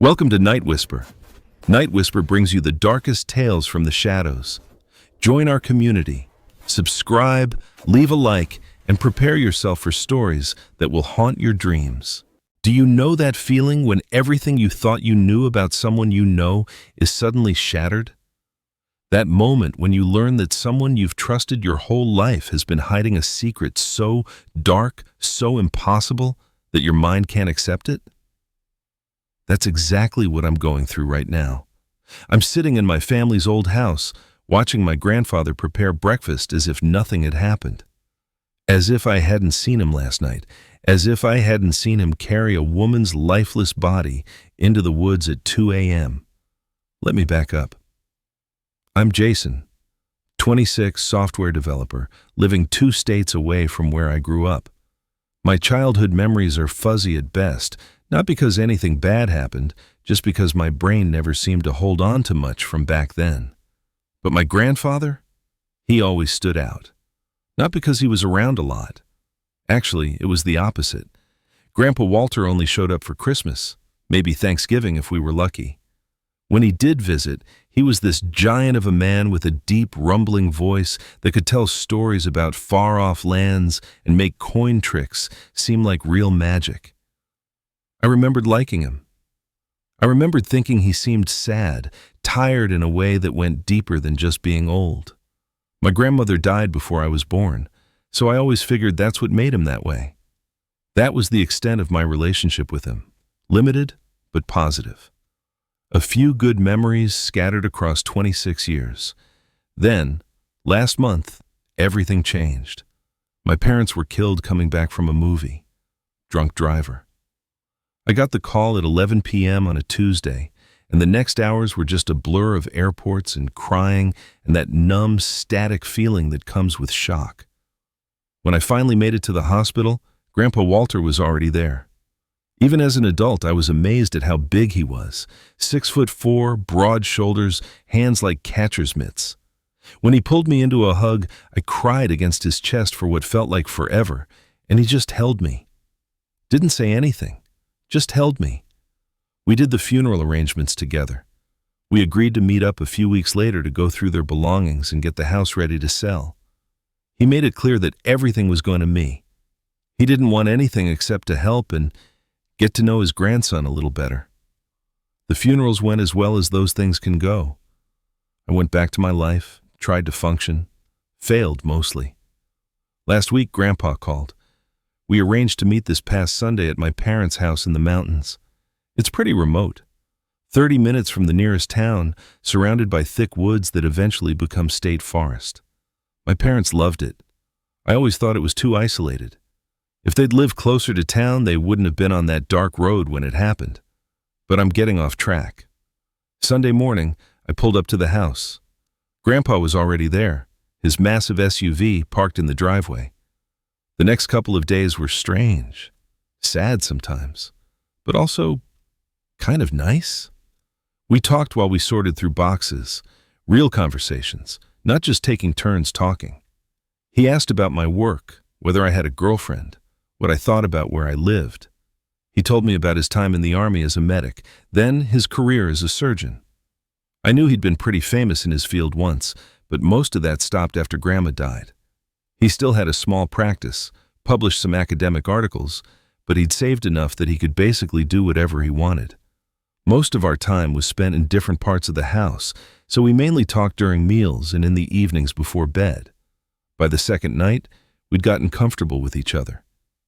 Welcome to Nightwhisper. Nightwhisper brings you the darkest tales from the shadows. Join our community. Subscribe, leave a like, and prepare yourself for stories that will haunt your dreams. Do you know that feeling when everything you thought you knew about someone you know is suddenly shattered? That moment when you learn that someone you've trusted your whole life has been hiding a secret so dark, so impossible, that your mind can't accept it? That's exactly what I'm going through right now. I'm sitting in my family's old house, watching my grandfather prepare breakfast as if nothing had happened. As if I hadn't seen him last night, as if I hadn't seen him carry a woman's lifeless body into the woods at 2 a.m. Let me back up. I'm Jason, 26, software developer, living 2 states away from where I grew up. My childhood memories are fuzzy at best, not because anything bad happened, just because my brain never seemed to hold on to much from back then. But my grandfather? He always stood out. Not because he was around a lot. Actually, it was the opposite. Grandpa Walter only showed up for Christmas, maybe Thanksgiving if we were lucky. When he did visit, he was this giant of a man with a deep, rumbling voice that could tell stories about far-off lands and make coin tricks seem like real magic. I remembered liking him. I remembered thinking he seemed sad, tired in a way that went deeper than just being old. My grandmother died before I was born, so I always figured that's what made him that way. That was the extent of my relationship with him, limited but positive. A few good memories scattered across 26 years. Then, last month, everything changed. My parents were killed coming back from a movie. Drunk driver. I got the call at 11 p.m. on a Tuesday, and the next hours were just a blur of airports and crying and that numb, static feeling that comes with shock. When I finally made it to the hospital, Grandpa Walter was already there. Even as an adult, I was amazed at how big he was. 6'4", broad shoulders, hands like catcher's mitts. When he pulled me into a hug, I cried against his chest for what felt like forever, and he just held me. Didn't say anything. Just held me. We did the funeral arrangements together. We agreed to meet up a few weeks later to go through their belongings and get the house ready to sell. He made it clear that everything was going to me. He didn't want anything except to help and get to know his grandson a little better. The funerals went as well as those things can go. I went back to my life, tried to function, failed mostly. Last week, Grandpa called. We arranged to meet this past Sunday at my parents' house in the mountains. It's pretty remote. 30 minutes from the nearest town, surrounded by thick woods that eventually become state forest. My parents loved it. I always thought it was too isolated. If they'd lived closer to town, they wouldn't have been on that dark road when it happened. But I'm getting off track. Sunday morning, I pulled up to the house. Grandpa was already there, his massive SUV parked in the driveway. The next couple of days were strange, sad sometimes, but also kind of nice. We talked while we sorted through boxes, real conversations, not just taking turns talking. He asked about my work, whether I had a girlfriend, what I thought about where I lived. He told me about his time in the army as a medic, then his career as a surgeon. I knew he'd been pretty famous in his field once, but most of that stopped after Grandma died. He still had a small practice, published some academic articles, but he'd saved enough that he could basically do whatever he wanted. Most of our time was spent in different parts of the house, so we mainly talked during meals and in the evenings before bed. By the second night, we'd gotten comfortable with each other.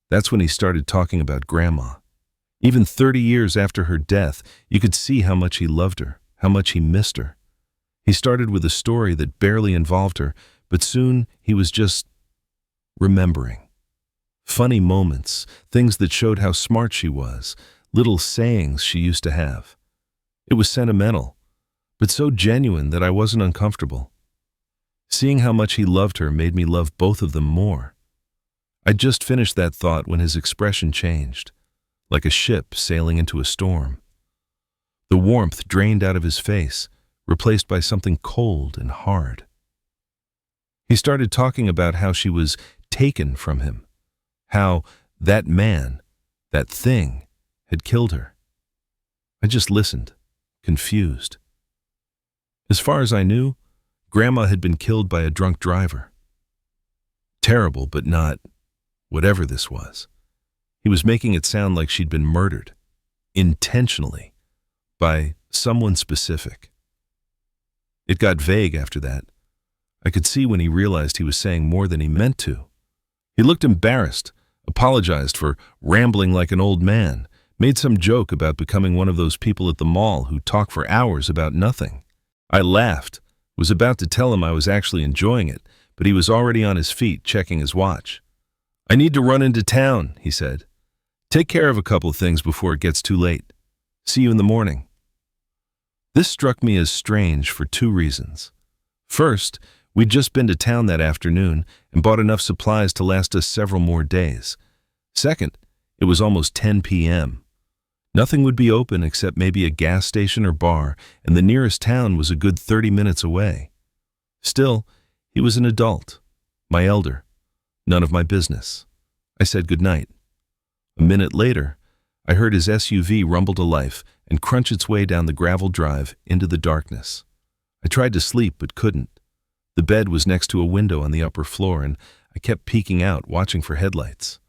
That's when he started talking about Grandma. Even 30 years after her death, you could see how much he loved her, how much he missed her. He started with a story that barely involved her, but soon he was just remembering. Funny moments, things that showed how smart she was, little sayings she used to have. It was sentimental, but so genuine that I wasn't uncomfortable. Seeing how much he loved her made me love both of them more. I'd just finished that thought when his expression changed, like a ship sailing into a storm. The warmth drained out of his face, replaced by something cold and hard. He started talking about how she was taken from him, how that man, that thing, had killed her. I just listened, confused. As far as I knew, Grandma had been killed by a drunk driver. Terrible, but not whatever this was. He was making it sound like she'd been murdered, intentionally, by someone specific. It got vague after that. I could see when he realized he was saying more than he meant to. He looked embarrassed, apologized for rambling like an old man, made some joke about becoming one of those people at the mall who talk for hours about nothing. I laughed, was about to tell him I was actually enjoying it, but he was already on his feet checking his watch. "I need to run into town," he said. "Take care of a couple of things before it gets too late. See you in the morning." This struck me as strange for two reasons. First, we'd just been to town that afternoon and bought enough supplies to last us several more days. Second, it was almost 10 p.m. Nothing would be open except maybe a gas station or bar, and the nearest town was a good 30 minutes away. Still, he was an adult, my elder. None of my business. I said goodnight. A minute later, I heard his SUV rumble to life and crunch its way down the gravel drive into the darkness. I tried to sleep but couldn't. The bed was next to a window on the upper floor, and I kept peeking out, watching for headlights.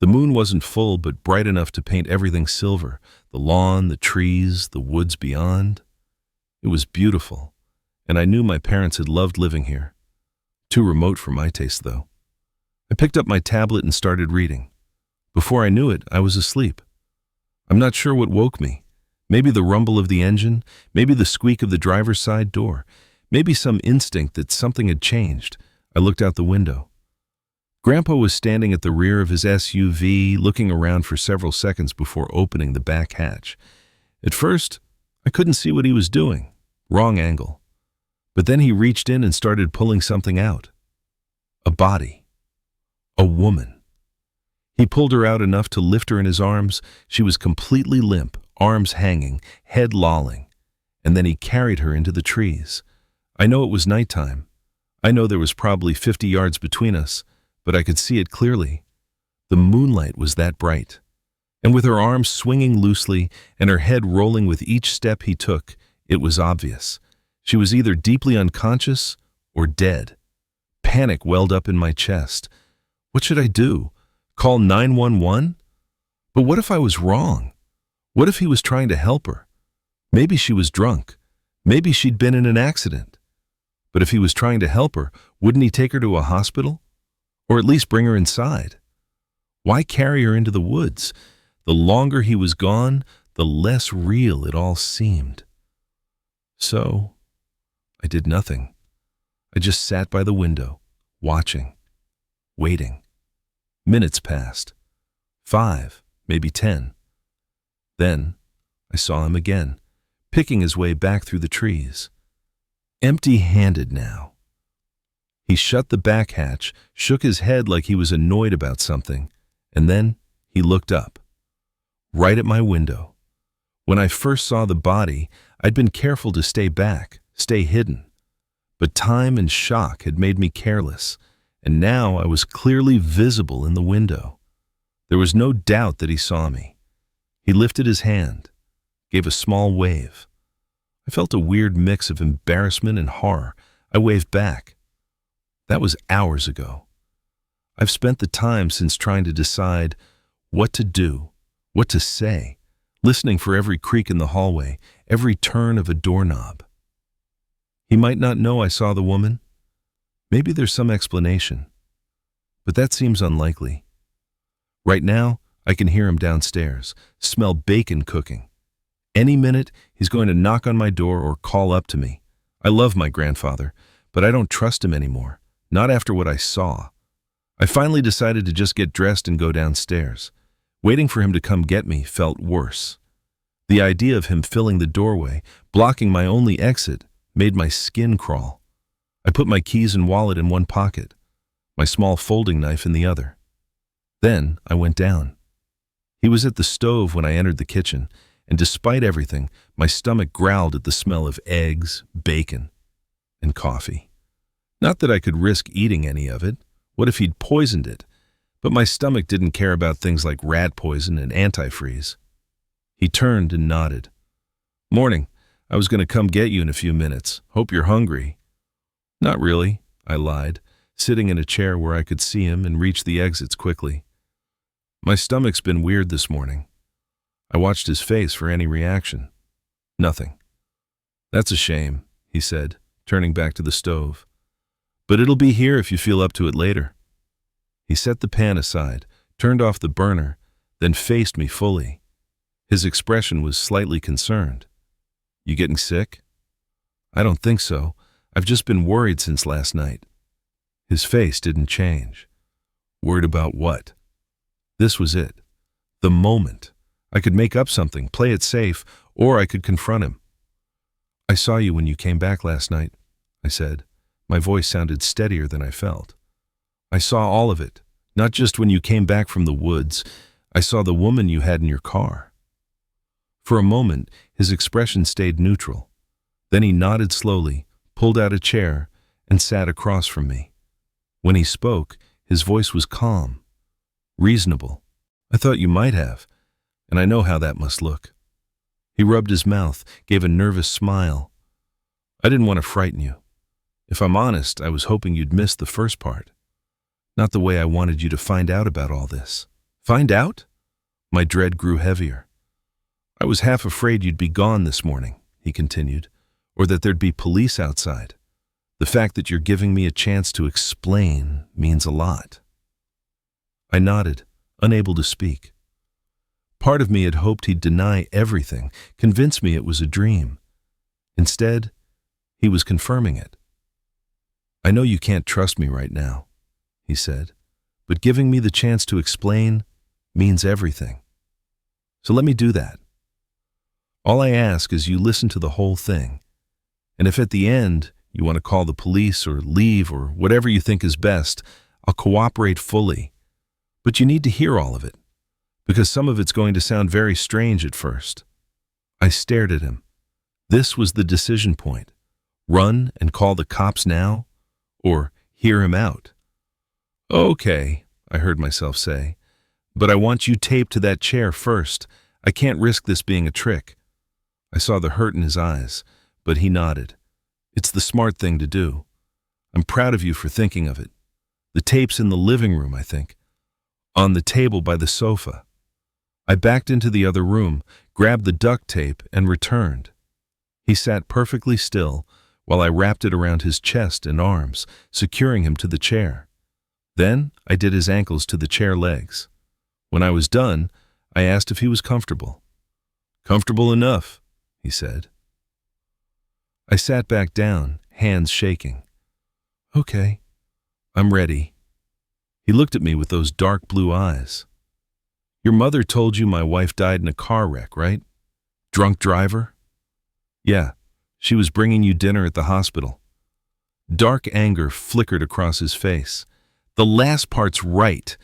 The moon wasn't full, but bright enough to paint everything silver, the lawn, the trees, the woods beyond. It was beautiful, and I knew my parents had loved living here. Too remote for my taste, though. I picked up my tablet and started reading. Before I knew it, I was asleep. I'm not sure what woke me. Maybe the rumble of the engine, maybe the squeak of the driver's side door, maybe some instinct that something had changed. I looked out the window. Grandpa was standing at the rear of his SUV, looking around for several seconds before opening the back hatch. At first, I couldn't see what he was doing. Wrong angle. But then he reached in and started pulling something out. A body. A woman. He pulled her out enough to lift her in his arms. She was completely limp, arms hanging, head lolling. And then he carried her into the trees. I know it was nighttime. I know there was probably 50 yards between us, but I could see it clearly. The moonlight was that bright. And with her arms swinging loosely and her head rolling with each step he took, it was obvious. She was either deeply unconscious or dead. Panic welled up in my chest. What should I do? Call 911? But what if I was wrong? What if he was trying to help her? Maybe she was drunk. Maybe she'd been in an accident. But if he was trying to help her, wouldn't he take her to a hospital? Or at least bring her inside? Why carry her into the woods? The longer he was gone, the less real it all seemed. So, I did nothing. I just sat by the window, watching, waiting. Minutes passed. 5, maybe 10. Then, I saw him again, picking his way back through the trees. Empty-handed now. He shut the back hatch, shook his head like he was annoyed about something, and then he looked up. Right at my window. When I first saw the body, I'd been careful to stay back, stay hidden. But time and shock had made me careless, and now I was clearly visible in the window. There was no doubt that he saw me. He lifted his hand, gave a small wave. I felt a weird mix of embarrassment and horror. I waved back. That was hours ago. I've spent the time since trying to decide what to do, what to say, listening for every creak in the hallway, every turn of a doorknob. He might not know I saw the woman. Maybe there's some explanation, but that seems unlikely. Right now, I can hear him downstairs, smell bacon cooking. Any minute, he's going to knock on my door or call up to me. I love my grandfather, but I don't trust him anymore, not after what I saw. I finally decided to just get dressed and go downstairs. Waiting for him to come get me felt worse. The idea of him filling the doorway, blocking my only exit, made my skin crawl. I put my keys and wallet in one pocket, my small folding knife in the other. Then I went down. He was at the stove when I entered the kitchen, and despite everything, my stomach growled at the smell of eggs, bacon, and coffee. Not that I could risk eating any of it. What if he'd poisoned it? But my stomach didn't care about things like rat poison and antifreeze. He turned and nodded. Morning. I was going to come get you in a few minutes. Hope you're hungry. Not really, I lied, sitting in a chair where I could see him and reach the exits quickly. My stomach's been weird this morning. I watched his face for any reaction. Nothing. That's a shame, he said, turning back to the stove. But it'll be here if you feel up to it later. He set the pan aside, turned off the burner, then faced me fully. His expression was slightly concerned. You getting sick? I don't think so. I've just been worried since last night. His face didn't change. Worried about what? This was it. The moment. I could make up something, play it safe, or I could confront him. I saw you when you came back last night, I said. My voice sounded steadier than I felt. I saw all of it, not just when you came back from the woods. I saw the woman you had in your car. For a moment, his expression stayed neutral. Then he nodded slowly, pulled out a chair, and sat across from me. When he spoke, his voice was calm, reasonable. I thought you might have, and I know how that must look. He rubbed his mouth, gave a nervous smile. I didn't want to frighten you. If I'm honest, I was hoping you'd miss the first part. Not the way I wanted you to find out about all this. Find out? My dread grew heavier. I was half afraid you'd be gone this morning, he continued, or that there'd be police outside. The fact that you're giving me a chance to explain means a lot. I nodded, unable to speak. Part of me had hoped he'd deny everything, convince me it was a dream. Instead, he was confirming it. I know you can't trust me right now, he said, but giving me the chance to explain means everything. So let me do that. All I ask is you listen to the whole thing, and if at the end you want to call the police or leave or whatever you think is best, I'll cooperate fully. But you need to hear all of it, because some of it's going to sound very strange at first. I stared at him. This was the decision point. Run and call the cops now, or hear him out. Okay, I heard myself say, but I want you taped to that chair first. I can't risk this being a trick. I saw the hurt in his eyes, but he nodded. It's the smart thing to do. I'm proud of you for thinking of it. The tape's in the living room, I think. On the table by the sofa. I backed into the other room, grabbed the duct tape, and returned. He sat perfectly still while I wrapped it around his chest and arms, securing him to the chair. Then I did his ankles to the chair legs. When I was done, I asked if he was comfortable. Comfortable enough, he said. I sat back down, hands shaking. Okay, I'm ready. He looked at me with those dark blue eyes. Your mother told you my wife died in a car wreck, right? Drunk driver? Yeah, she was bringing you dinner at the hospital. Dark anger flickered across his face. The last part's right.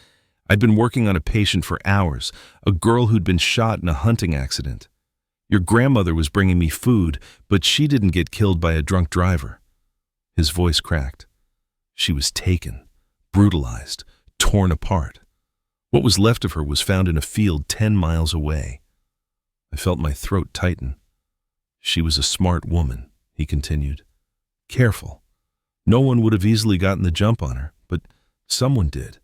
I'd been working on a patient for hours, a girl who'd been shot in a hunting accident. Your grandmother was bringing me food, but she didn't get killed by a drunk driver. His voice cracked. She was taken, brutalized, torn apart. What was left of her was found in a field 10 miles away. I felt my throat tighten. She was a smart woman, he continued. Careful. No one would have easily gotten the jump on her, but someone did.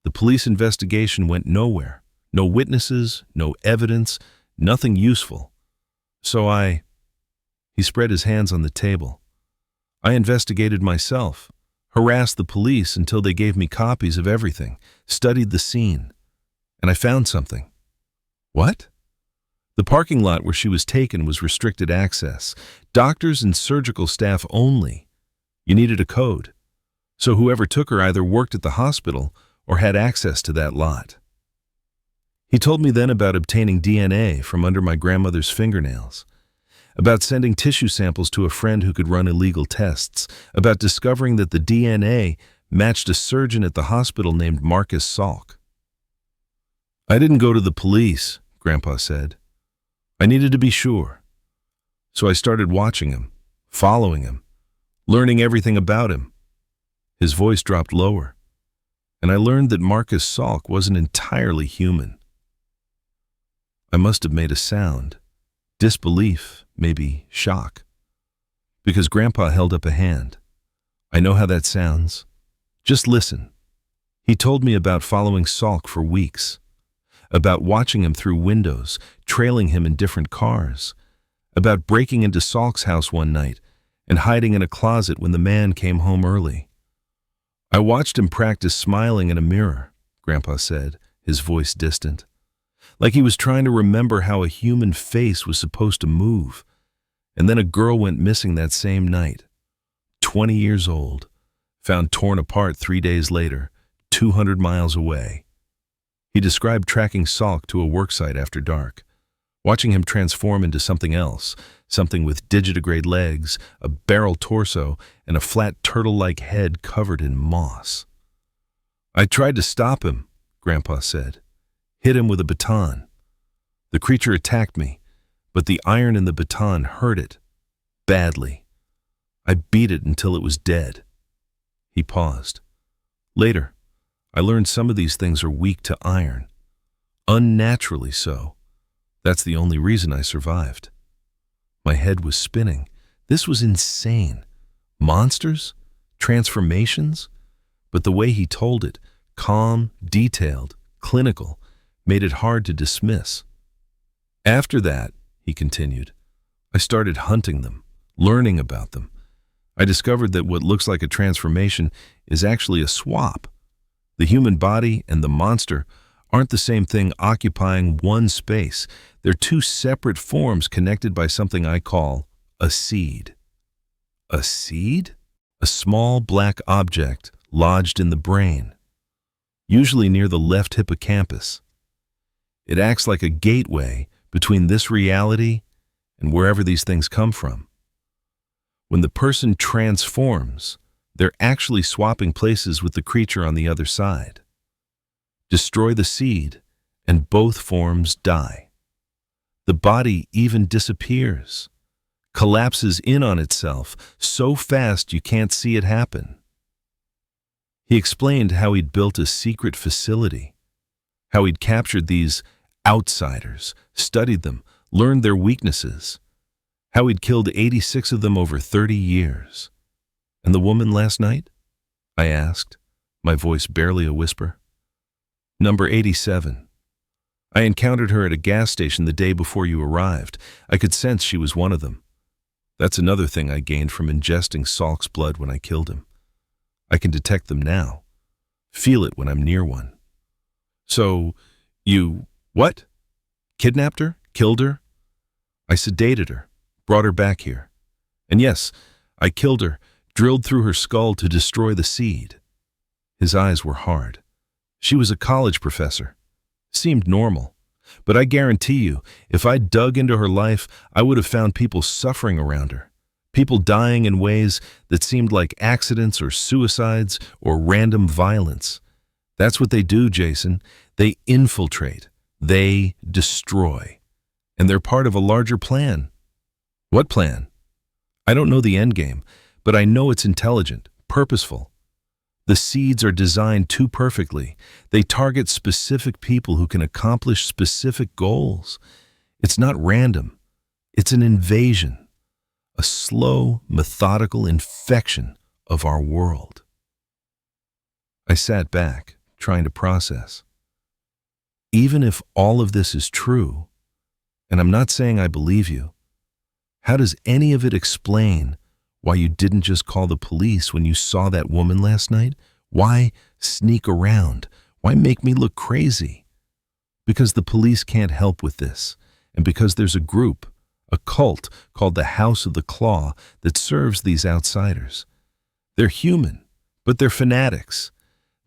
The police investigation went nowhere. No witnesses, no evidence, nothing useful. So he spread his hands on the table. I investigated myself, harassed the police until they gave me copies of everything, studied the scene, and I found something. What? The parking lot where she was taken was restricted access. Doctors and surgical staff only. You needed a code. So whoever took her either worked at the hospital or had access to that lot. He told me then about obtaining DNA from under my grandmother's fingernails, about sending tissue samples to a friend who could run illegal tests, about discovering that the DNA matched a surgeon at the hospital named Marcus Salk. I didn't go to the police, Grandpa said. I needed to be sure. So I started watching him, following him, learning everything about him. His voice dropped lower, and I learned that Marcus Salk wasn't entirely human. I must have made a sound, Disbelief, maybe shock. Because Grandpa held up a hand. I know how that sounds. Just listen. He told me about following Salk for weeks, about watching him through windows, trailing him in different cars, about breaking into Salk's house one night and hiding in a closet when the man came home early. I watched him practice smiling in a mirror, Grandpa said, his voice distant, like he was trying to remember how a human face was supposed to move. And then a girl went missing that same night, 20 years old, found torn apart 3 days later, 200 miles away. He described tracking Salk to a worksite after dark, watching him transform into something else, something with digitigrade legs, a barrel torso, and a flat turtle-like head covered in moss. I tried to stop him, Grandpa said. Hit him with a baton. The creature attacked me, but the iron in the baton hurt it, badly. I beat it until it was dead. He paused. Later, I learned some of these things are weak to iron. Unnaturally so. That's the only reason I survived. My head was spinning. This was insane. Monsters? Transformations? But the way he told it, calm, detailed, clinical, made it hard to dismiss. After that, he continued, I started hunting them, learning about them. I discovered that what looks like a transformation is actually a swap. The human body and the monster aren't the same thing occupying one space. They're two separate forms connected by something I call a seed. A seed? A small black object lodged in the brain, usually near the left hippocampus. It acts like a gateway between this reality and wherever these things come from. When the person transforms, they're actually swapping places with the creature on the other side. Destroy the seed, and both forms die. The body even disappears, collapses in on itself so fast you can't see it happen. He explained how he'd built a secret facility, how he'd captured these outsiders, studied them, learned their weaknesses, how he'd killed 86 of them over 30 years. And the woman last night? I asked, my voice barely a whisper. Number 87. I encountered her at a gas station the day before you arrived. I could sense she was one of them. That's another thing I gained from ingesting Salk's blood when I killed him. I can detect them now, feel it when I'm near one. So, you, what? Kidnapped her? Killed her? I sedated her, brought her back here. And yes, I killed her, drilled through her skull to destroy the seed. His eyes were hard. She was a college professor. Seemed normal. But I guarantee you, if I dug into her life, I would have found people suffering around her. People dying in ways that seemed like accidents or suicides or random violence. That's what they do, Jason. They infiltrate. They destroy. And they're part of a larger plan. What plan? I don't know the end game, but I know it's intelligent, purposeful. The seeds are designed too perfectly. They target specific people who can accomplish specific goals. It's not random. It's an invasion. A slow, methodical infection of our world. I sat back, trying to process. Even if all of this is true, and I'm not saying I believe you, how does any of it explain why you didn't just call the police when you saw that woman last night? Why sneak around? Why make me look crazy? Because the police can't help with this, and because there's a group, a cult called the House of the Claw that serves these outsiders. They're human, but they're fanatics.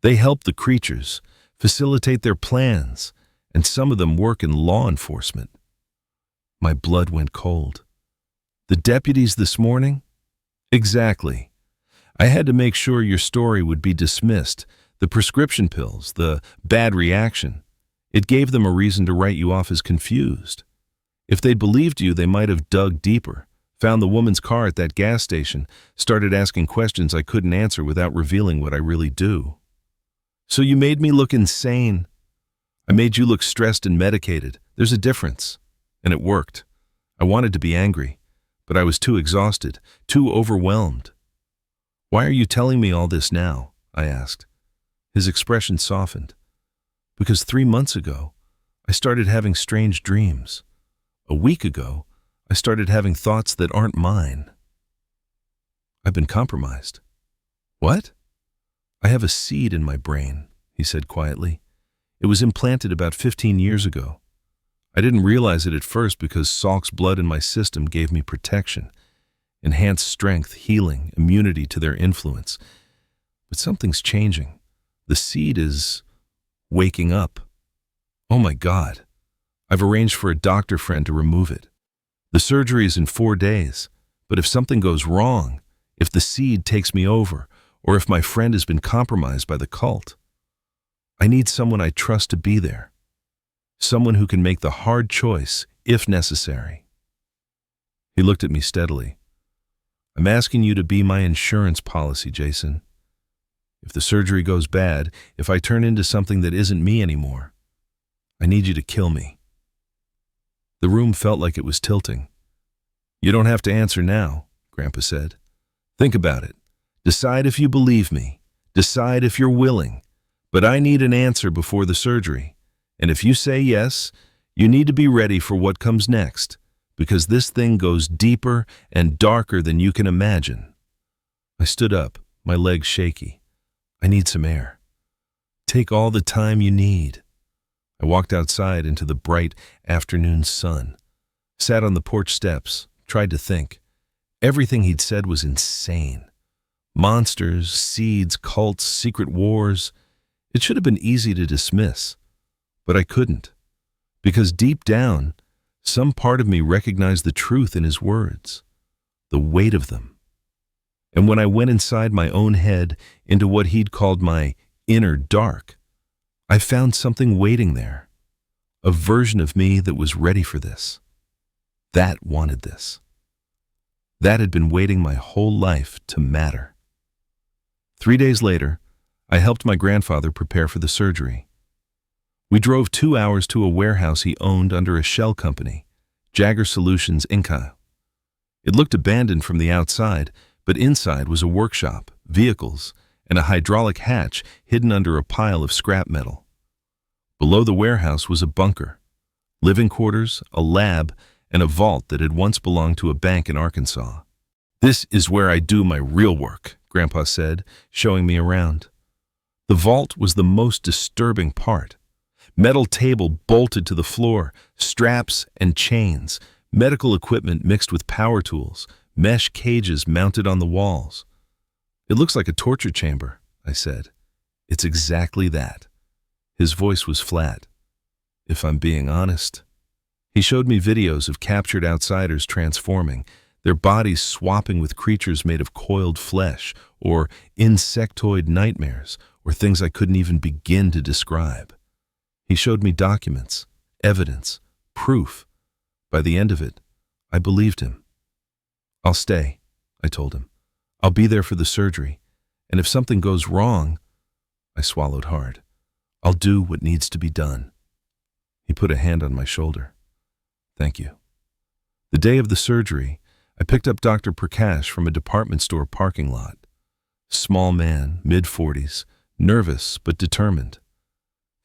They help the creatures, facilitate their plans, and some of them work in law enforcement. My blood went cold. The deputies this morning? Exactly. I had to make sure your story would be dismissed. The prescription pills, the bad reaction. It gave them a reason to write you off as confused. If they'd believed you, they might have dug deeper, found the woman's car at that gas station, started asking questions I couldn't answer without revealing what I really do. So you made me look insane. I made you look stressed and medicated. There's a difference. And it worked. I wanted to be angry, but I was too exhausted, too overwhelmed. "Why are you telling me all this now?" I asked. His expression softened. "Because 3 months ago, I started having strange dreams. A week ago, I started having thoughts that aren't mine. I've been compromised." "What?" "I have a seed in my brain," he said quietly. "It was implanted about 15 years ago. I didn't realize it at first because Salk's blood in my system gave me protection, enhanced strength, healing, immunity to their influence. But something's changing. The seed is waking up. Oh my God. I've arranged for a doctor friend to remove it. The surgery is in 4 days, but if something goes wrong, if the seed takes me over, or if my friend has been compromised by the cult, I need someone I trust to be there. Someone who can make the hard choice, if necessary." He looked at me steadily. "I'm asking you to be my insurance policy, Jason. If the surgery goes bad, if I turn into something that isn't me anymore, I need you to kill me." The room felt like it was tilting. "You don't have to answer now," Grandpa said. "Think about it. Decide if you believe me. Decide if you're willing. But I need an answer before the surgery. And if you say yes, you need to be ready for what comes next, because this thing goes deeper and darker than you can imagine." I stood up, my legs shaky. "I need some air." "Take all the time you need." I walked outside into the bright afternoon sun, sat on the porch steps, tried to think. Everything he'd said was insane. Monsters, seeds, cults, secret wars. It should have been easy to dismiss, but I couldn't, because deep down, some part of me recognized the truth in his words, the weight of them. And when I went inside my own head into what he'd called my inner dark, I found something waiting there, a version of me that was ready for this, that wanted this, that had been waiting my whole life to matter. 3 days later, I helped my grandfather prepare for the surgery. We drove 2 hours to a warehouse he owned under a shell company, Jagger Solutions Inc. It looked abandoned from the outside, but inside was a workshop, vehicles, and a hydraulic hatch hidden under a pile of scrap metal. Below the warehouse was a bunker, living quarters, a lab, and a vault that had once belonged to a bank in Arkansas. "This is where I do my real work," Grandpa said, showing me around. The vault was the most disturbing part. Metal table bolted to the floor, straps and chains, medical equipment mixed with power tools, mesh cages mounted on the walls. "It looks like a torture chamber," I said. "It's exactly that." His voice was flat. "If I'm being honest." He showed me videos of captured outsiders transforming, their bodies swapping with creatures made of coiled flesh, or insectoid nightmares, or things I couldn't even begin to describe. He showed me documents, evidence, proof. By the end of it, I believed him. "I'll stay," I told him. "I'll be there for the surgery, and if something goes wrong," I swallowed hard, "I'll do what needs to be done." He put a hand on my shoulder. "Thank you." The day of the surgery, I picked up Dr. Prakash from a department store parking lot. Small man, mid-40s, nervous but determined.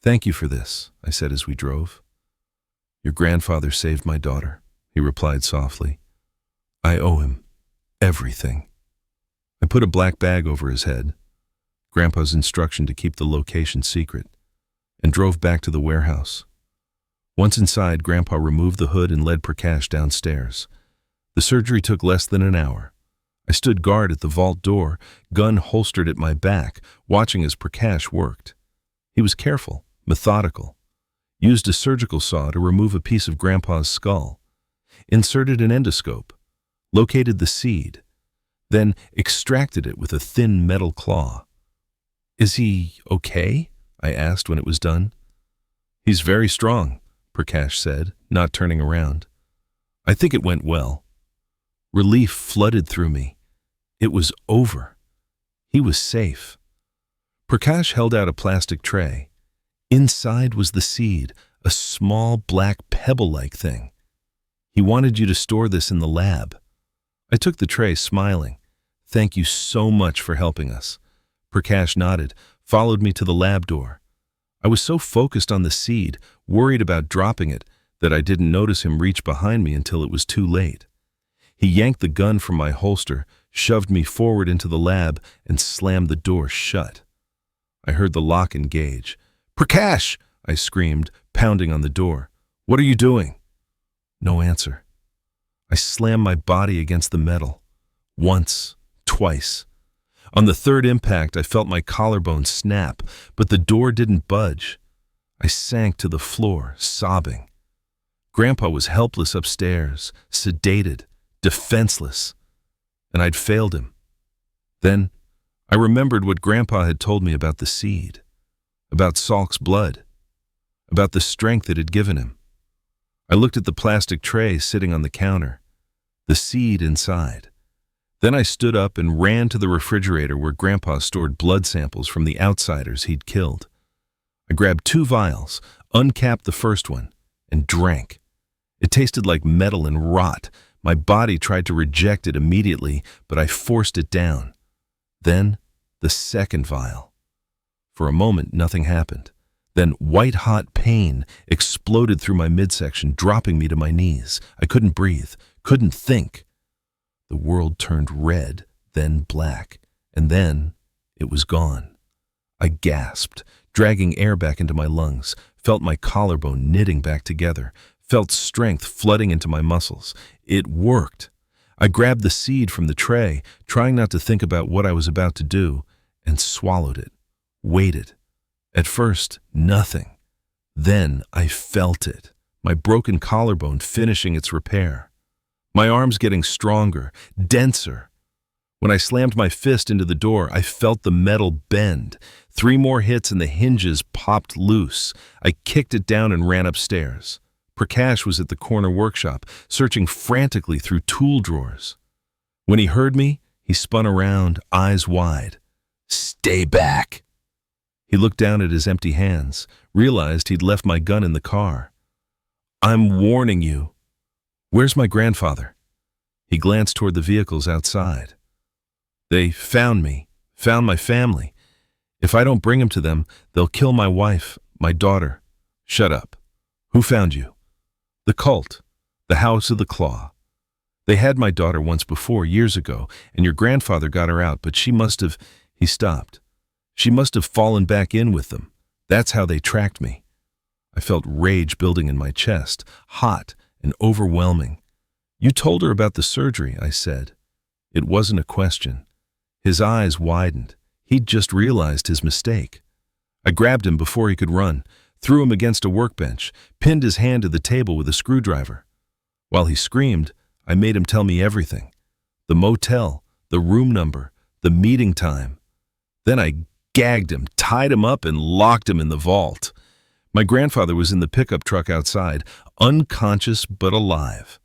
"Thank you for this," I said as we drove. "Your grandfather saved my daughter," he replied softly. "I owe him everything." I put a black bag over his head, Grandpa's instruction to keep the location secret, and drove back to the warehouse. Once inside, Grandpa removed the hood and led Prakash downstairs. The surgery took less than an hour. I stood guard at the vault door, gun holstered at my back, watching as Prakash worked. He was careful, methodical. Used a surgical saw to remove a piece of Grandpa's skull. Inserted an endoscope. Located the seed. Then extracted it with a thin metal claw. "Is he okay?" I asked when it was done. "He's very strong," Prakash said, not turning around. "I think it went well." Relief flooded through me. It was over. He was safe. Prakash held out a plastic tray. Inside was the seed, a small black pebble-like thing. He wanted you to store this in the lab. I took the tray, smiling. Thank you so much for helping us. Prakash nodded, followed me to the lab door. I was so focused on the seed, worried about dropping it, that I didn't notice him reach behind me until it was too late. He yanked the gun from my holster, shoved me forward into the lab, and slammed the door shut. I heard the lock engage. "Prakash!" I screamed, pounding on the door. "What are you doing?" No answer. I slammed my body against the metal. Once, twice. On the third impact, I felt my collarbone snap, but the door didn't budge. I sank to the floor, sobbing. Grandpa was helpless upstairs, sedated, defenseless, and I'd failed him. Then, I remembered what Grandpa had told me about the seed, about Salk's blood, about the strength it had given him. I looked at the plastic tray sitting on the counter, the seed inside. Then I stood up and ran to the refrigerator where Grandpa stored blood samples from the outsiders he'd killed. I grabbed 2 vials, uncapped the first one, and drank. It tasted like metal and rot. My body tried to reject it immediately, but I forced it down. Then, the second vial. For a moment, nothing happened. Then white-hot pain exploded through my midsection, dropping me to my knees. I couldn't breathe, couldn't think. The world turned red, then black, and then it was gone. I gasped, dragging air back into my lungs, felt my collarbone knitting back together, felt strength flooding into my muscles. It worked. I grabbed the seed from the tray, trying not to think about what I was about to do, and swallowed it, waited. At first, nothing. Then I felt it, my broken collarbone finishing its repair. My arms getting stronger, denser. When I slammed my fist into the door, I felt the metal bend. 3 more hits and the hinges popped loose. I kicked it down and ran upstairs. Prakash was at the corner workshop, searching frantically through tool drawers. When he heard me, he spun around, eyes wide. "Stay back!" He looked down at his empty hands, realized he'd left my gun in the car. "I'm warning you." "Where's my grandfather?" He glanced toward the vehicles outside. "They found me, found my family. If I don't bring him to them, they'll kill my wife, my daughter." "Shut up. Who found you?" "The cult, the House of the Claw. They had my daughter once before, years ago, and your grandfather got her out, but she must have—" He stopped. "She must have fallen back in with them. That's how they tracked me." I felt rage building in my chest, hot and overwhelming. "You told her about the surgery," I said. It wasn't a question. His eyes widened. He'd just realized his mistake. I grabbed him before he could run, threw him against a workbench, pinned his hand to the table with a screwdriver. While he screamed, I made him tell me everything. The motel, the room number, the meeting time. Then I gagged him, tied him up, and locked him in the vault. My grandfather was in the pickup truck outside, unconscious but alive.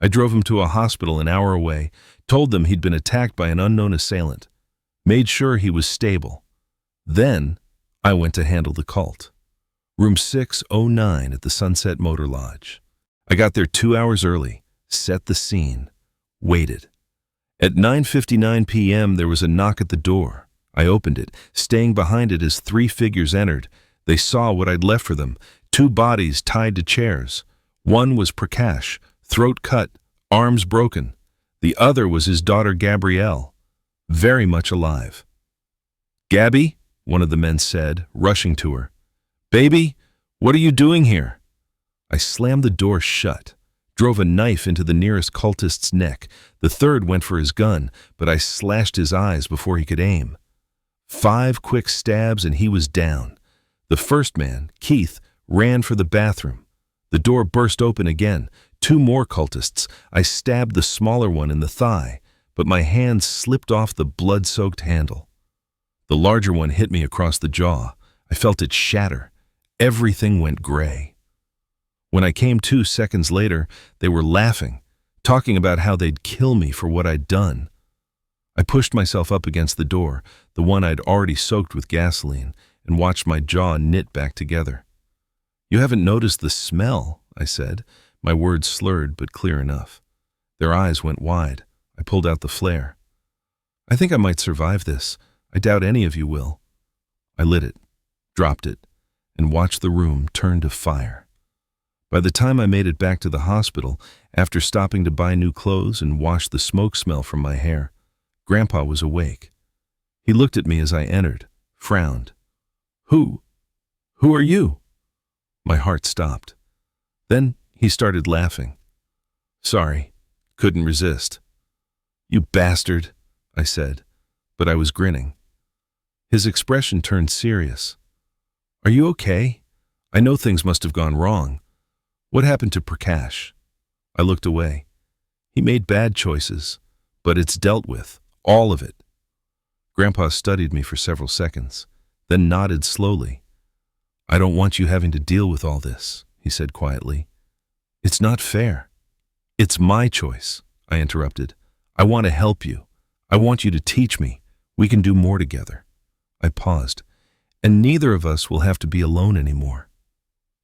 I drove him to a hospital an hour away, told them he'd been attacked by an unknown assailant, made sure he was stable. Then I went to handle the cult. Room 609 at the Sunset Motor Lodge. I got there 2 hours early, set the scene, waited. At 9:59 p.m. there was a knock at the door. I opened it, staying behind it as 3 figures entered. They saw what I'd left for them, 2 bodies tied to chairs. One was Prakash, throat cut, arms broken. The other was his daughter Gabrielle, very much alive. "Gabby," one of the men said, rushing to her. "Baby, what are you doing here?" I slammed the door shut, drove a knife into the nearest cultist's neck. The third went for his gun, but I slashed his eyes before he could aim. 5 quick stabs and he was down. The first man, Keith, ran for the bathroom. The door burst open again. 2 more cultists. I stabbed the smaller one in the thigh, but my hand slipped off the blood-soaked handle. The larger one hit me across the jaw. I felt it shatter. Everything went gray. When I came to seconds later, they were laughing, talking about how they'd kill me for what I'd done. I pushed myself up against the door, the one I'd already soaked with gasoline, and watched my jaw knit back together. "You haven't noticed the smell," I said. My words slurred, but clear enough. Their eyes went wide. I pulled out the flare. I think I might survive this. I doubt any of you will. I lit it, dropped it, and watched the room turn to fire. By the time I made it back to the hospital, after stopping to buy new clothes and wash the smoke smell from my hair, Grandpa was awake. He looked at me as I entered, frowned. Who are you? My heart stopped. Then he started laughing. Sorry, couldn't resist. You bastard, I said, but I was grinning. His expression turned serious. Are you okay? I know things must have gone wrong. What happened to Prakash? I looked away. He made bad choices, but it's dealt with, all of it. Grandpa studied me for several seconds, then nodded slowly. I don't want you having to deal with all this, he said quietly. It's not fair. It's my choice, I interrupted. I want to help you. I want you to teach me. We can do more together. I paused, and neither of us will have to be alone anymore.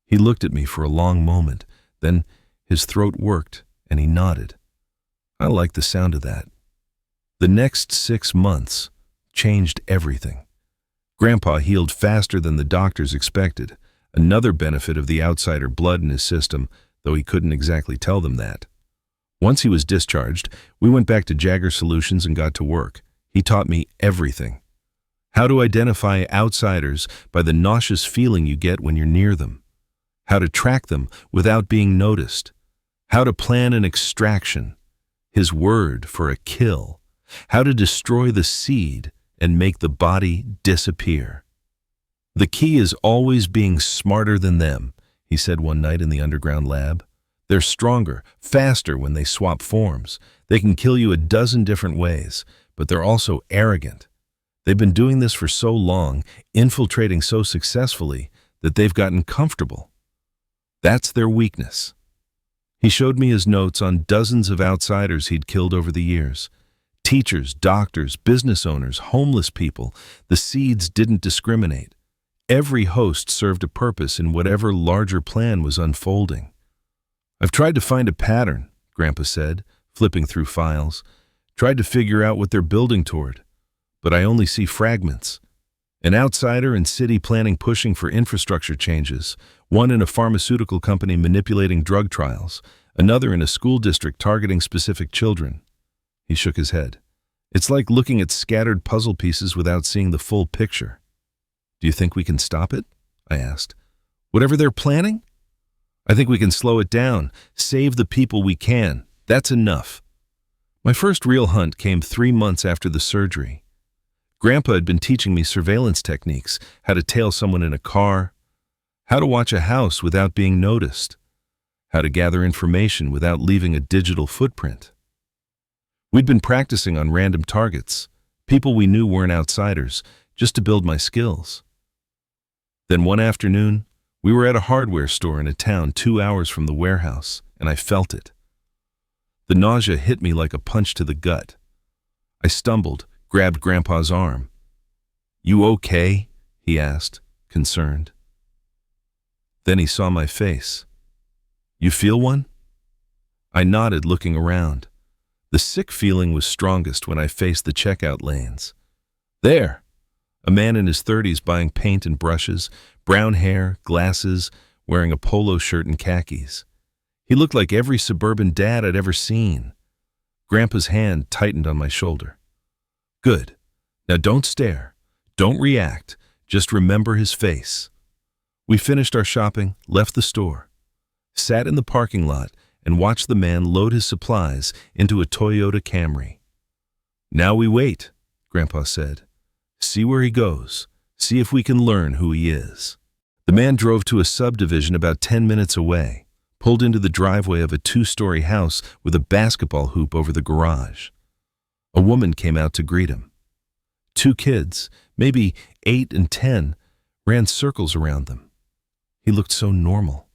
He looked at me for a long moment, then his throat worked, and he nodded. I liked the sound of that. The next 6 months changed everything. Grandpa healed faster than the doctors expected, another benefit of the outsider blood in his system, though he couldn't exactly tell them that. Once he was discharged, we went back to Jagger Solutions and got to work. He taught me everything. How to identify outsiders by the nauseous feeling you get when you're near them. How to track them without being noticed. How to plan an extraction. His word for a kill. How to destroy the seed and make the body disappear. The key is always being smarter than them, he said one night in the underground lab. They're stronger, faster when they swap forms. They can kill you a dozen different ways, but they're also arrogant. They've been doing this for so long, infiltrating so successfully, that they've gotten comfortable. That's their weakness. He showed me his notes on dozens of outsiders he'd killed over the years. Teachers, doctors, business owners, homeless people. The seeds didn't discriminate. Every host served a purpose in whatever larger plan was unfolding. I've tried to find a pattern, Grandpa said, flipping through files. Tried to figure out what they're building toward. But I only see fragments. An outsider in city planning pushing for infrastructure changes, one in a pharmaceutical company manipulating drug trials, another in a school district targeting specific children. He shook his head. It's like looking at scattered puzzle pieces without seeing the full picture. Do you think we can stop it? I asked. Whatever they're planning? I think we can slow it down, save the people we can. That's enough. My first real hunt came 3 months after the surgery. Grandpa had been teaching me surveillance techniques, how to tail someone in a car, how to watch a house without being noticed, how to gather information without leaving a digital footprint. We'd been practicing on random targets, people we knew weren't outsiders, just to build my skills. Then one afternoon, we were at a hardware store in a town 2 hours from the warehouse, and I felt it. The nausea hit me like a punch to the gut. I stumbled, grabbed Grandpa's arm. You okay? He asked, concerned. Then he saw my face. You feel one? I nodded, looking around. The sick feeling was strongest when I faced the checkout lanes. There! A man in his 30s buying paint and brushes, brown hair, glasses, wearing a polo shirt and khakis. He looked like every suburban dad I'd ever seen. Grandpa's hand tightened on my shoulder. Good. Now don't stare. Don't react. Just remember his face. We finished our shopping, left the store, sat in the parking lot, and watched the man load his supplies into a Toyota Camry. Now we wait, Grandpa said. See where he goes. See if we can learn who he is. The man drove to a subdivision about 10 minutes away, pulled into the driveway of a 2-story house with a basketball hoop over the garage. A woman came out to greet him. 2 kids, maybe 8 and 10, ran circles around them. He looked so normal.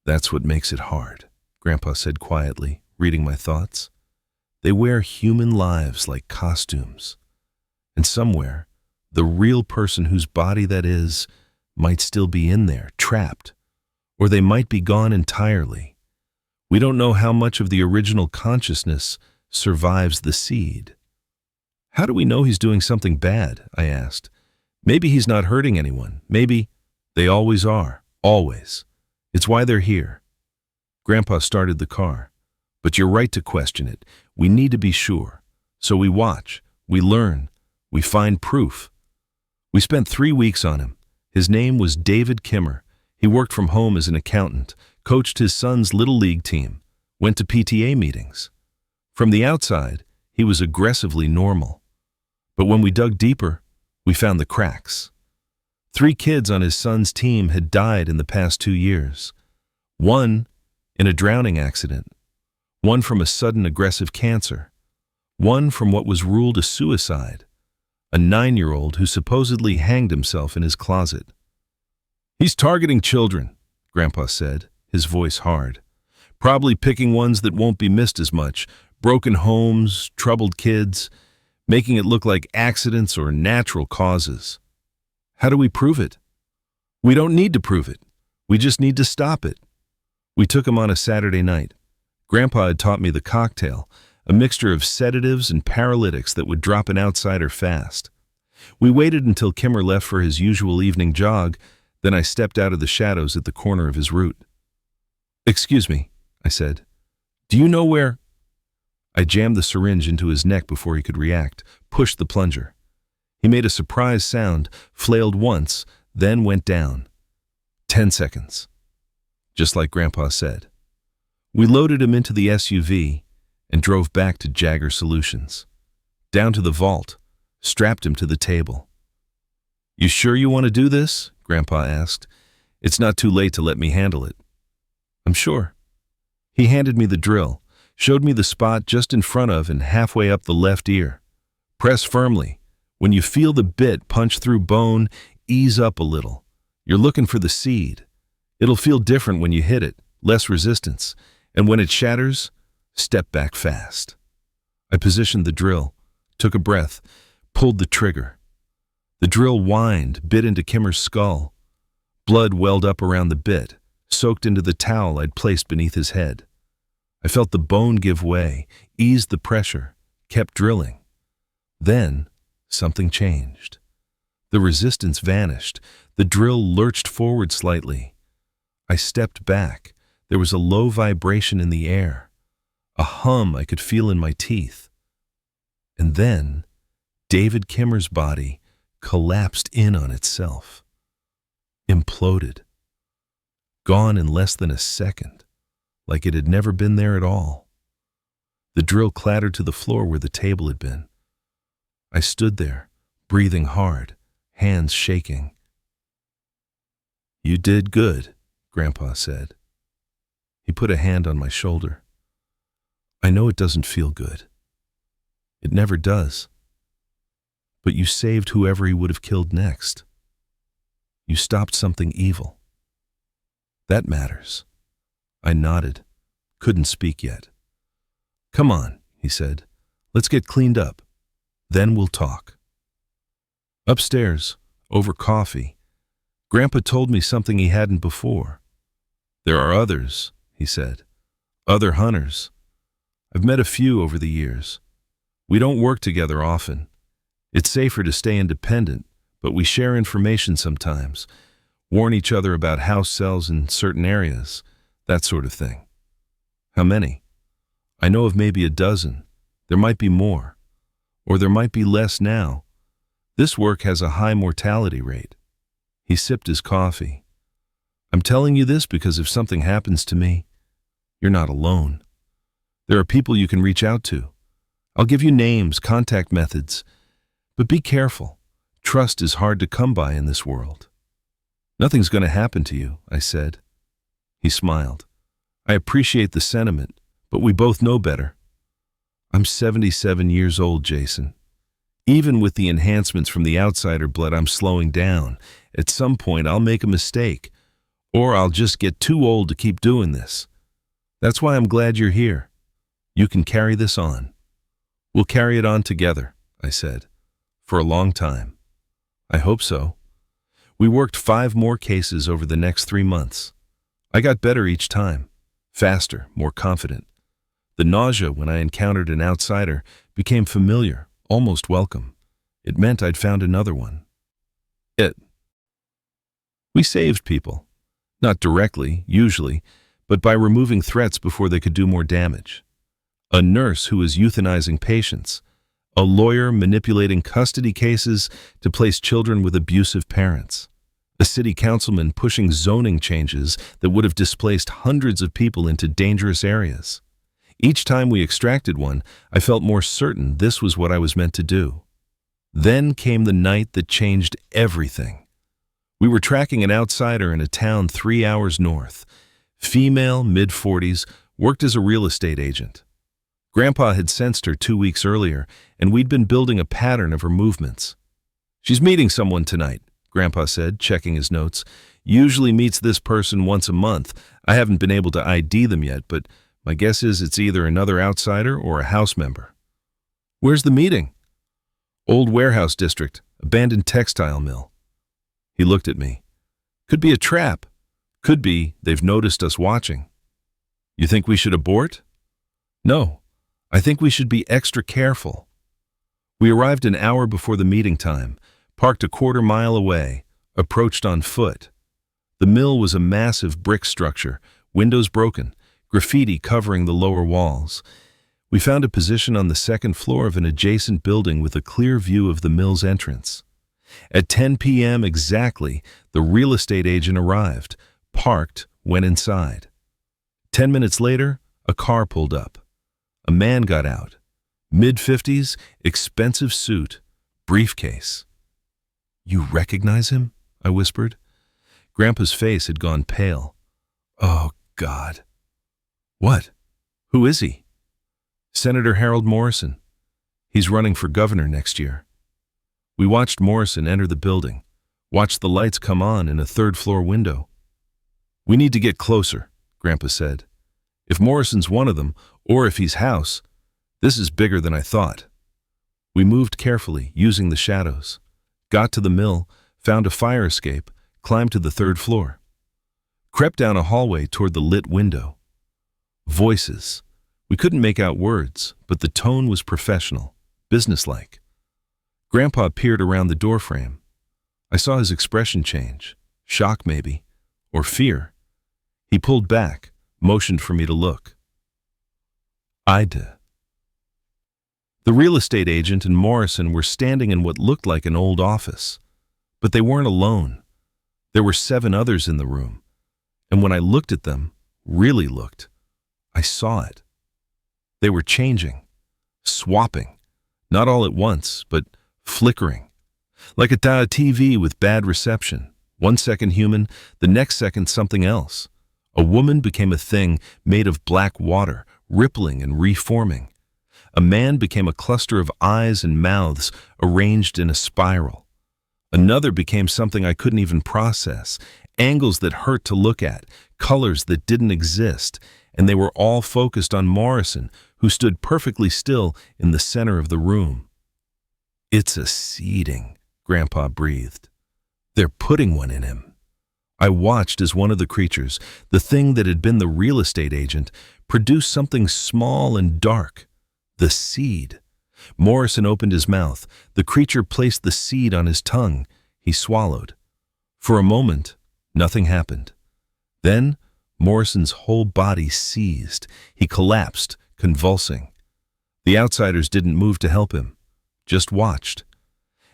That's what makes it hard, Grandpa said quietly, reading my thoughts. They wear human lives like costumes. And somewhere, the real person whose body that is might still be in there, trapped. Or they might be gone entirely, We don't know how much of the original consciousness survives the seed. How do we know he's doing something bad? I asked. Maybe he's not hurting anyone. Maybe they always are. Always. It's why they're here. Grandpa started the car. But you're right to question it. We need to be sure. So we watch, we learn, we find proof. We spent 3 weeks on him. His name was David Kimmer. He worked from home as an accountant, coached his son's little league team, went to PTA meetings. From the outside, he was aggressively normal. But when we dug deeper, we found the cracks. 3 kids on his son's team had died in the past 2 years. One in a drowning accident. One from a sudden aggressive cancer. One from what was ruled a suicide. A 9-year-old who supposedly hanged himself in his closet. He's targeting children, Grandpa said, his voice hard. Probably picking ones that won't be missed as much. Broken homes, troubled kids, making it look like accidents or natural causes. How do we prove it? We don't need to prove it. We just need to stop it. We took him on a Saturday night. Grandpa had taught me the cocktail, a mixture of sedatives and paralytics that would drop an outsider fast. We waited until Kimmer left for his usual evening jog, then I stepped out of the shadows at the corner of his route. "Excuse me," I said. "Do you know where—" I jammed the syringe into his neck before he could react, pushed the plunger. He made a surprised sound, flailed once, then went down. 10 seconds. Just like Grandpa said. We loaded him into the SUV and drove back to Jagger Solutions. Down to the vault, strapped him to the table. "You sure you want to do this?" Grandpa asked. "It's not too late to let me handle it." "I'm sure." He handed me the drill, showed me the spot just in front of and halfway up the left ear. "Press firmly. When you feel the bit punch through bone, ease up a little. You're looking for the seed. It'll feel different when you hit it, less resistance. And when it shatters, step back fast." I positioned the drill, took a breath, pulled the trigger. The drill whined, bit into Kimmer's skull. Blood welled up around the bit, soaked into the towel I'd placed beneath his head. I felt the bone give way, eased the pressure, kept drilling. Then, something changed. The resistance vanished. The drill lurched forward slightly. I stepped back. There was a low vibration in the air, a hum I could feel in my teeth. And then, David Kimmer's body collapsed in on itself. Imploded. Gone in less than a second, like it had never been there at all. The drill clattered to the floor where the table had been. I stood there, breathing hard, hands shaking. "You did good," Grandpa said. He put a hand on my shoulder. "I know it doesn't feel good. It never does. But you saved whoever he would have killed next. You stopped something evil. That matters." I nodded, couldn't speak yet. "Come on," he said. "Let's get cleaned up. Then we'll talk." Upstairs, over coffee, Grandpa told me something he hadn't before. "There are others," he said. "Other hunters. I've met a few over the years. We don't work together often. It's safer to stay independent, but we share information sometimes, warn each other about house cells in certain areas, that sort of thing." "How many?" "I know of maybe a dozen. There might be more. Or there might be less now. This work has a high mortality rate." He sipped his coffee. "I'm telling you this because if something happens to me, you're not alone. There are people you can reach out to. I'll give you names, contact methods. But be careful. Trust is hard to come by in this world." "Nothing's going to happen to you," I said. He smiled. "I appreciate the sentiment, but we both know better. I'm 77 years old, Jason. Even with the enhancements from the outsider blood, I'm slowing down. At some point, I'll make a mistake, or I'll just get too old to keep doing this. That's why I'm glad you're here. You can carry this on. We'll carry it on together," I said. "For a long time." "I hope so." We worked 5 more cases over the next 3 months. I got better each time. faster, more confident. The nausea when I encountered an outsider became familiar, almost welcome. It meant I'd found another one. We saved people. Not directly, usually, but by removing threats before they could do more damage. A nurse who was euthanizing patients. A lawyer manipulating custody cases to place children with abusive parents. A city councilman pushing zoning changes that would have displaced hundreds of people into dangerous areas. Each time we extracted one, I felt more certain this was what I was meant to do. Then came the night that changed everything. We were tracking an outsider in a town 3 hours north. Female, mid-40s, worked as a real estate agent. Grandpa had sensed her 2 weeks earlier, and we'd been building a pattern of her movements. "She's meeting someone tonight," Grandpa said, checking his notes. "Usually meets this person once a month. I haven't been able to ID them yet, but my guess is it's either another outsider or a house member." "Where's the meeting?" "Old warehouse district, abandoned textile mill." He looked at me. "Could be a trap. Could be they've noticed us watching." "You think we should abort?" "No. I think we should be extra careful." We arrived an hour before the meeting time, parked a quarter-mile away, approached on foot. The mill was a massive brick structure, windows broken, graffiti covering the lower walls. We found a position on the second floor of an adjacent building with a clear view of the mill's entrance. At 10 p.m. exactly, the real estate agent arrived, parked, went inside. 10 minutes later, a car pulled up. A man got out. Mid-50s, expensive suit, briefcase. "You recognize him?" I whispered. Grandpa's face had gone pale. "Oh, God." "What? Who is he?" "Senator Harold Morrison. He's running for governor next year." We watched Morrison enter the building, watched the lights come on in a third-floor window. "We need to get closer," Grandpa said. "If Morrison's one of them, or if he's house, this is bigger than I thought." We moved carefully, using the shadows. Got to the mill, found a fire escape, climbed to the third floor. Crept down a hallway toward the lit window. Voices. We couldn't make out words, but the tone was professional, businesslike. Grandpa peered around the doorframe. I saw his expression change. Shock, maybe, or fear. He pulled back, motioned for me to look. Ida. The real estate agent and Morrison were standing in what looked like an old office. But they weren't alone. There were 7 others in the room. And when I looked at them, really looked, I saw it. They were changing, swapping, not all at once, but flickering. Like a TV with bad reception. 1 second human, the next second something else. A woman became a thing made of black water, rippling and reforming. A man became a cluster of eyes and mouths arranged in a spiral. Another became something I couldn't even process, angles that hurt to look at, colors that didn't exist, and they were all focused on Morrison, who stood perfectly still in the center of the room. "It's a seeding," Grandpa breathed. "They're putting one in him." I watched as one of the creatures, the thing that had been the real estate agent, produced something small and dark. The seed. Morrison opened his mouth. The creature placed the seed on his tongue. He swallowed. For a moment, nothing happened. Then, Morrison's whole body seized. He collapsed, convulsing. The outsiders didn't move to help him, just watched.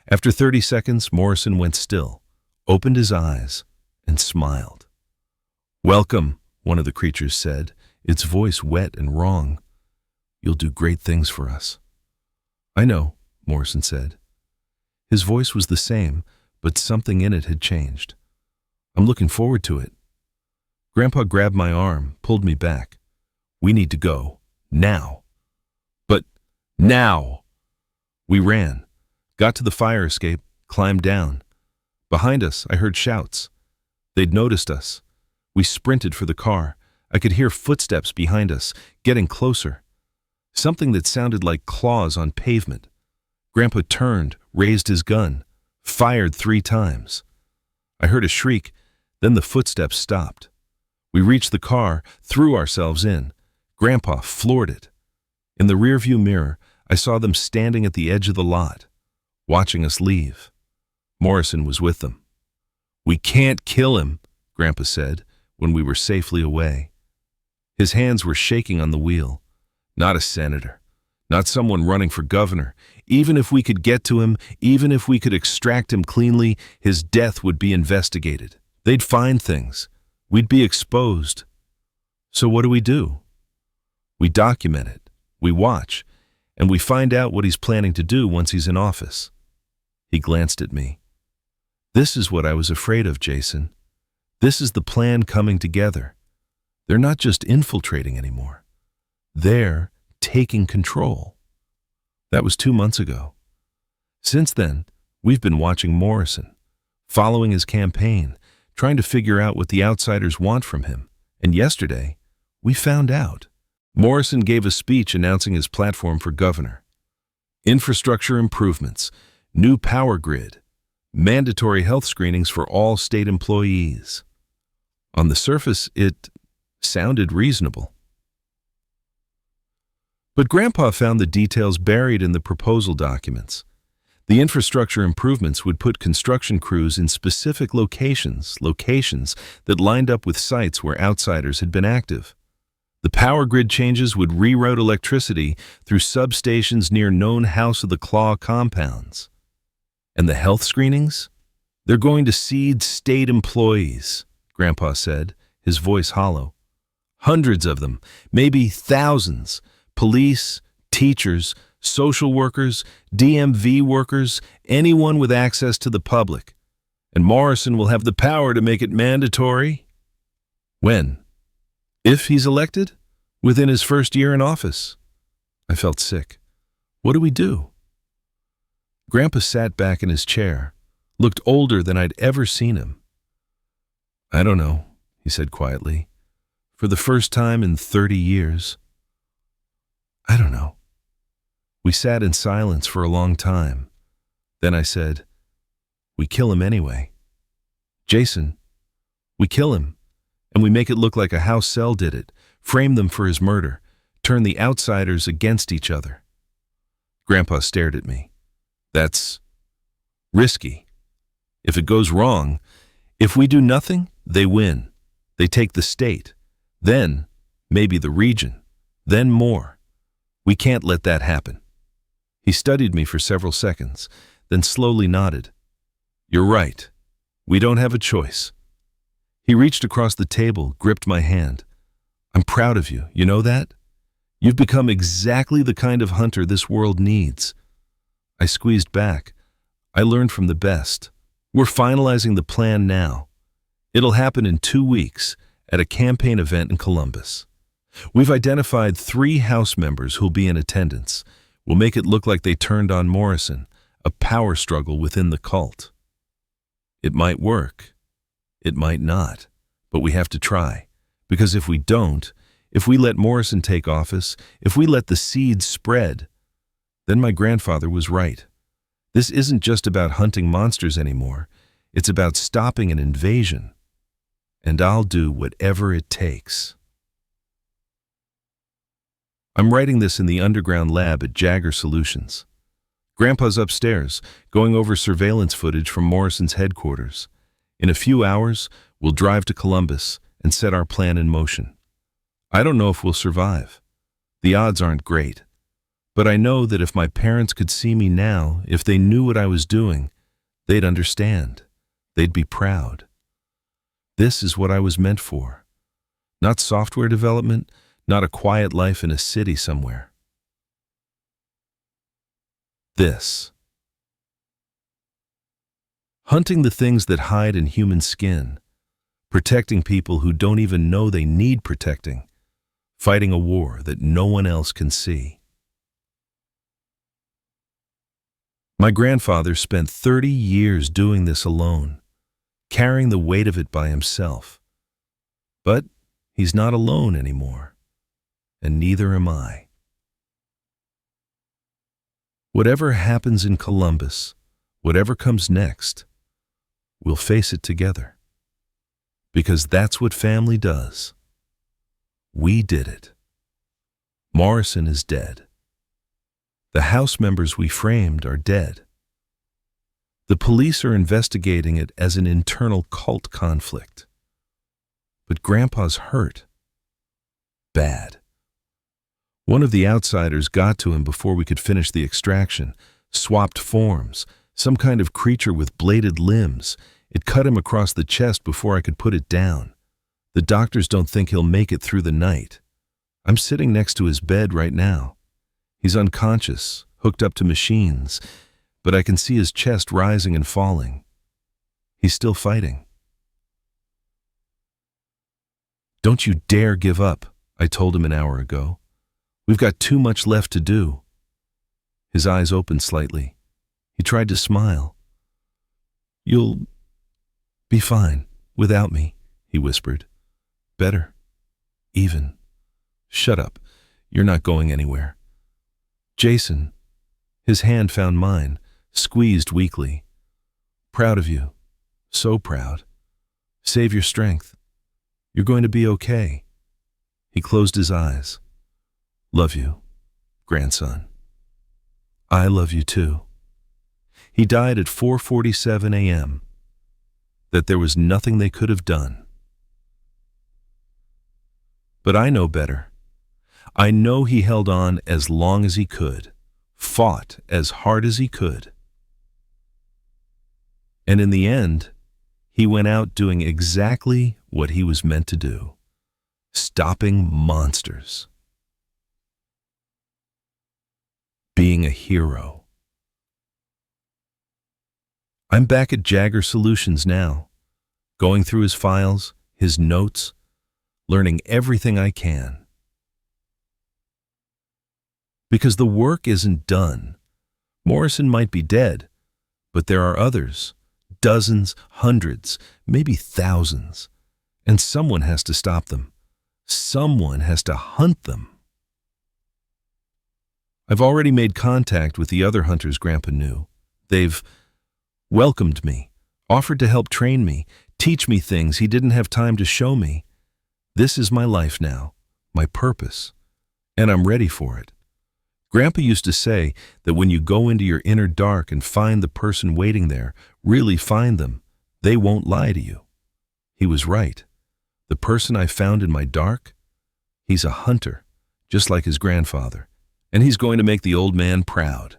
After 30 seconds, Morrison went still, opened his eyes, and smiled. "Welcome," one of the creatures said, its voice wet and wrong. "You'll do great things for us." "I know," Morrison said. His voice was the same, but something in it had changed. "I'm looking forward to it." Grandpa grabbed my arm, pulled me back. "We need to go. Now." "But now!" We ran, got to the fire escape, climbed down. Behind us, I heard shouts. They'd noticed us. We sprinted for the car. I could hear footsteps behind us, getting closer. Something that sounded like claws on pavement. Grandpa turned, raised his gun, fired 3 times. I heard a shriek, then the footsteps stopped. We reached the car, threw ourselves in. Grandpa floored it. In the rearview mirror, I saw them standing at the edge of the lot, watching us leave. Morrison was with them. "We can't kill him," Grandpa said when we were safely away. His hands were shaking on the wheel. "Not a senator. Not someone running for governor. Even if we could get to him, even if we could extract him cleanly, his death would be investigated. They'd find things. We'd be exposed. So what do? We document it. We watch. And we find out what he's planning to do once he's in office." He glanced at me. "This is what I was afraid of, Jason. This is the plan coming together. They're not just infiltrating anymore. They're taking control." That was 2 months ago. Since then, we've been watching Morrison, following his campaign, trying to figure out what the outsiders want from him. And yesterday, we found out. Morrison gave a speech announcing his platform for governor. Infrastructure improvements, new power grid, mandatory health screenings for all state employees. On the surface, it sounded reasonable. But Grandpa found the details buried in the proposal documents. The infrastructure improvements would put construction crews in specific locations that lined up with sites where outsiders had been active. The power grid changes would reroute electricity through substations near known House of the Claw compounds. And the health screenings? They're going to seed state employees, Grandpa said, his voice hollow. Hundreds of them, maybe thousands. Police, teachers, social workers, DMV workers, anyone with access to the public. And Morrison will have the power to make it mandatory. When? If he's elected? Within his first year in office. I felt sick. What do we do? Grandpa sat back in his chair, looked older than I'd ever seen him. "I don't know," he said quietly. "For the first time in 30 years. I don't know." We sat in silence for a long time. Then I said, "We kill him anyway. Jason, we kill him, and we make it look like a house cell did it, frame them for his murder, turn the outsiders against each other." Grandpa stared at me. "That's risky. If it goes wrong, if we do nothing, they win. They take the state. Then, maybe the region. Then more. We can't let that happen." He studied me for several seconds, then slowly nodded. "You're right. We don't have a choice." He reached across the table, gripped my hand. "I'm proud of you, you know that? You've become exactly the kind of hunter this world needs." I squeezed back. "I learned from the best. We're finalizing the plan now. It'll happen in 2 weeks at a campaign event in Columbus. We've identified 3 House members who'll be in attendance. We'll make it look like they turned on Morrison, a power struggle within the cult. It might work. It might not. But we have to try. Because if we don't, if we let Morrison take office, if we let the seeds spread, then my grandfather was right. This isn't just about hunting monsters anymore. It's about stopping an invasion. And I'll do whatever it takes. I'm writing this in the underground lab at Jagger Solutions. Grandpa's upstairs, going over surveillance footage from Morrison's headquarters. In a few hours, we'll drive to Columbus and set our plan in motion. I don't know if we'll survive. The odds aren't great. But I know that if my parents could see me now, if they knew what I was doing, they'd understand. They'd be proud. This is what I was meant for. Not software development, not a quiet life in a city somewhere. This. Hunting the things that hide in human skin. Protecting people who don't even know they need protecting. Fighting a war that no one else can see. My grandfather spent 30 years doing this alone, carrying the weight of it by himself. But he's not alone anymore, and neither am I. Whatever happens in Columbus, whatever comes next, we'll face it together. because that's what family does. We did it. Morrison is dead. The house members we framed are dead. The police are investigating it as an internal cult conflict. But Grandpa's hurt. Bad. One of the outsiders got to him before we could finish the extraction, swapped forms, some kind of creature with bladed limbs. It cut him across the chest before I could put it down. The doctors don't think he'll make it through the night. I'm sitting next to his bed right now. He's unconscious, hooked up to machines, but I can see his chest rising and falling. He's still fighting. Don't you dare give up, I told him an hour ago. We've got too much left to do. His eyes opened slightly. He tried to smile. You'll be fine without me, he whispered. Better. Even. Shut up. You're not going anywhere. Jason. His hand found mine, squeezed weakly. Proud of you. So proud. Save your strength. You're going to be okay. He closed his eyes. Love you, grandson. I love you too. He died at 4:47 a.m. That there was nothing they could have done. But I know better. I know he held on as long as he could, fought as hard as he could. And in the end, he went out doing exactly what he was meant to do, stopping monsters. Being a hero. I'm back at Jagger Solutions now, going through his files, his notes, learning everything I can. Because the work isn't done. Morrison might be dead, but there are others, dozens, hundreds, maybe thousands, and someone has to stop them. Someone has to hunt them. I've already made contact with the other hunters Grandpa knew. They've welcomed me, offered to help train me, teach me things he didn't have time to show me. This is my life now, my purpose, and I'm ready for it. Grandpa used to say that when you go into your inner dark and find the person waiting there, really find them, they won't lie to you. He was right. The person I found in my dark, he's a hunter, just like his grandfather, and he's going to make the old man proud.